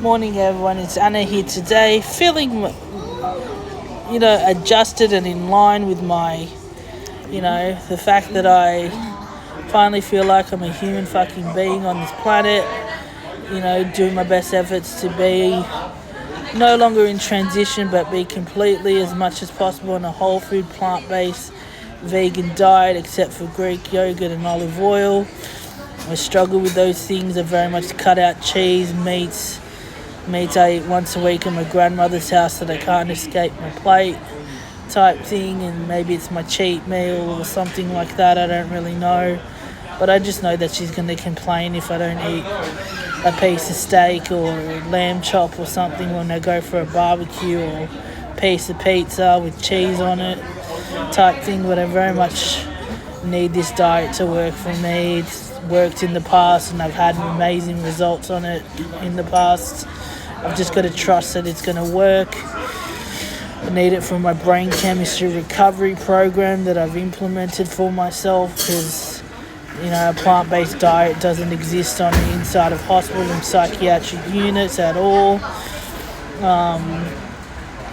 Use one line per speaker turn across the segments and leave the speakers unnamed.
Morning, everyone. It's Anna here today, feeling, adjusted and in line with my, the fact that I finally feel like I'm a human fucking being on this planet, doing my best efforts to be no longer in transition, but be completely as much as possible on a whole food, plant-based, vegan diet, except for Greek yogurt and olive oil. I struggle with those things. I very much cut out cheese, meats I eat once a week at my grandmother's house that I can't escape my plate type thing, and maybe it's my cheat meal or something like that. I don't really know, but I just know that she's going to complain if I don't eat a piece of steak or lamb chop or something when I go for a barbecue, or piece of pizza with cheese on it type thing. But I very much need this diet to work for me. It's worked in the past and I've had amazing results on it in the past. I've just got to trust that it's going to work. I need it for my brain chemistry recovery program that I've implemented for myself, because a plant-based diet doesn't exist on the inside of hospital and psychiatric units at all,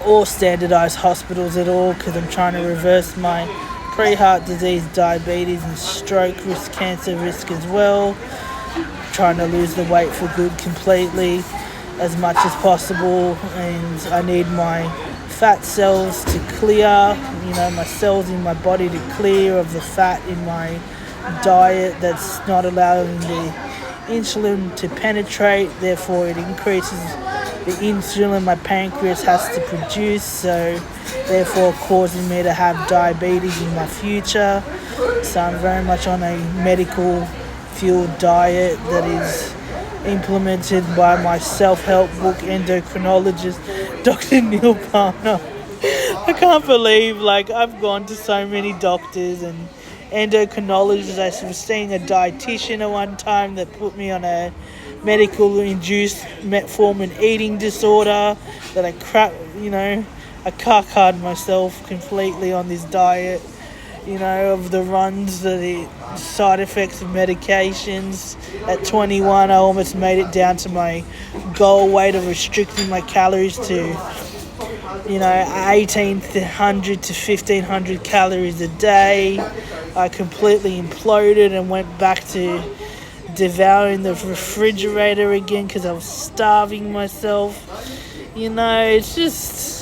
or standardized hospitals at all, because I'm trying to reverse my pre-heart disease, diabetes and stroke risk, cancer risk as well. Trying to lose the weight for good completely as much as possible, and I need my fat cells to clear, my cells in my body to clear of the fat in my diet that's not allowing the insulin to penetrate. Therefore it increases the insulin my pancreas has to produce, so therefore causing me to have diabetes in my future. So I'm very much on a medical fueled diet that is implemented by my self-help book endocrinologist, Dr. Neil Palmer. I can't believe, I've gone to so many doctors and endocrinologists. I was seeing a dietitian at one time that put me on a medical-induced metformin eating disorder that I carcard myself completely on this diet, of the runs, the side effects of medications. At 21, I almost made it down to my goal weight of restricting my calories to, 1,800 to 1,500 calories a day. I completely imploded and went back to devouring the refrigerator again because I was starving myself. It's just...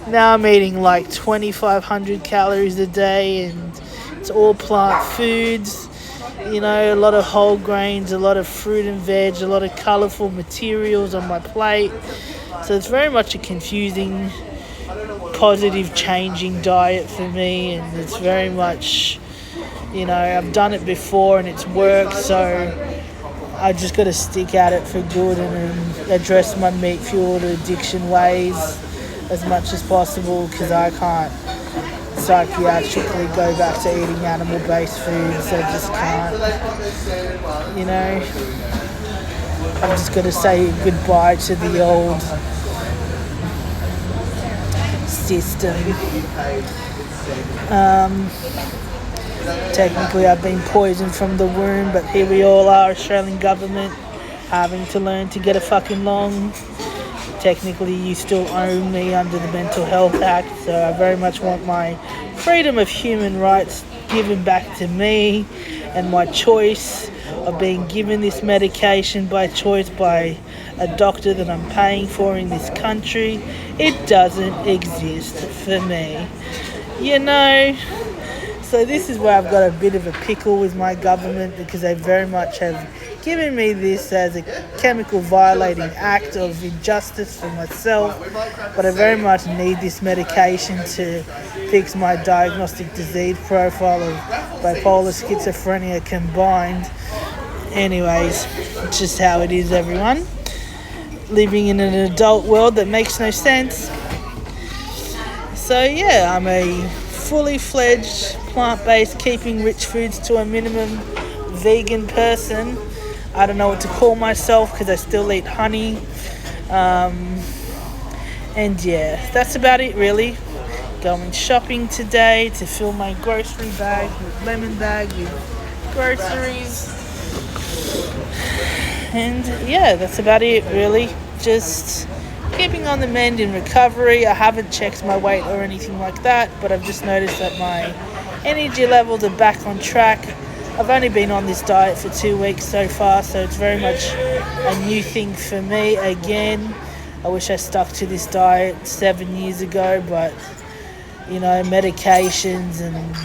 Now I'm eating 2,500 calories a day, and it's all plant foods, a lot of whole grains, a lot of fruit and veg, a lot of colourful materials on my plate. So it's very much a confusing, positive, changing diet for me, and it's very much, I've done it before and it's worked, so I just got to stick at it for good and address my meat-fueled addiction ways as much as possible, because I can't psychiatrically go back to eating animal-based foods. I just can't, I've just got to say goodbye to the old system. Technically I've been poisoned from the womb, but here we all are, Australian government, having to learn to get a fucking long. Technically, you still own me under the Mental Health Act, so I very much want my freedom of human rights given back to me, and my choice of being given this medication by choice by a doctor that I'm paying for in this country. It doesn't exist for me. So this is where I've got a bit of a pickle with my government, because they very much have given me this as a chemical violating act of injustice for myself, but I very much need this medication to fix my diagnostic disease profile of bipolar schizophrenia combined. Anyways, it's just how it is, everyone. Living in an adult world that makes no sense. So yeah, I'm a fully fledged plant-based, keeping rich foods to a minimum vegan person. I don't know what to call myself because I still eat honey. And yeah, that's about it really. Going shopping today to fill my grocery bag with lemon bag with groceries. And yeah, that's about it really. just keeping on the mend in recovery. I haven't checked my weight or anything like that, but I've just noticed that my energy levels are back on track. I've only been on this diet for 2 weeks so far, so it's very much a new thing for me again. I wish I stuck to this diet 7 years ago, but medications and